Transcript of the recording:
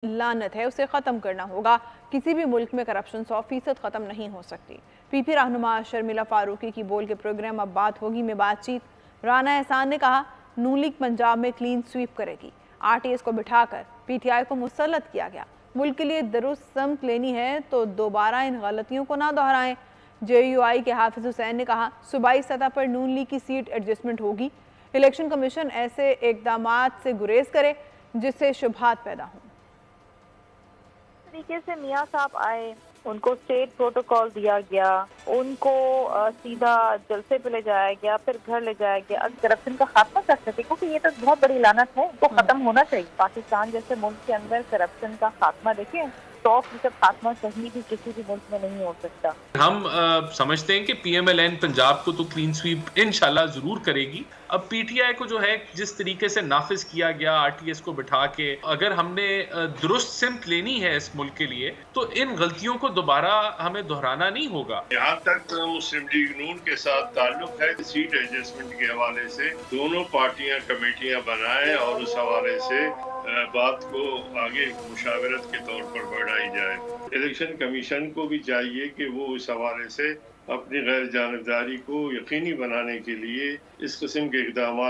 लानत है उसे ख़त्म करना होगा। किसी भी मुल्क में करप्शन 100% ख़त्म नहीं हो सकती। पीपी रहनुमा शर्मिला फारूकी की बोल के प्रोग्राम अब बात होगी में बातचीत। राना एहसान ने कहा नून लीग पंजाब में क्लीन स्वीप करेगी। आरटीएस को बिठाकर पीटीआई को मुसल्लत किया गया। मुल्क के लिए दुरुस्त समत लेनी है तो दोबारा इन गलतियों को ना दोहराएं। जेयूआई के हाफिज हुसैन ने कहा सूबाई सतह पर नून लीग की सीट एडजस्टमेंट होगी। इलेक्शन कमीशन ऐसे इकदामात से गुरेज करे जिससे शुबहात पैदा हों। तरीके से मियाँ साहब आए, उनको स्टेट प्रोटोकॉल दिया गया, उनको सीधा जलसे पे ले जाया गया, फिर घर ले जाया गया। अब करप्शन का खात्मा कर सके, क्योंकि ये तो बहुत बड़ी लानत है, इसको खत्म होना चाहिए। पाकिस्तान जैसे मुल्क के अंदर करप्शन का खात्मा देखें, 100% खात्मा कहीं भी किसी भी मुल्क में नहीं हो सकता। हम समझते हैं कि पीएमएलएन पंजाब को तो क्लीन स्वीप इंशाल्लाह जरूर करेगी। अब पीटीआई को जो है जिस तरीके से नाफिज किया गया आरटीएस को बिठा के, अगर हमने दुरुस्त सिमत लेनी है इस मुल्क के लिए तो इन गलतियों को दोबारा हमें दोहराना नहीं होगा। यहाँ तक मुस्लिम लीग नून के साथ ताल्लुक है, सीट एडजस्टमेंट के हवाले से दोनों पार्टियां कमेटियां बनाएं और उस हवाले से बात को आगे मुशावरत के तौर पर बढ़ाई जाए। इलेक्शन कमीशन को भी चाहिए कि वो इस हवाले से अपनी गैर जानिबदारी को यकीनी बनाने के लिए इस किस्म के इक़दामात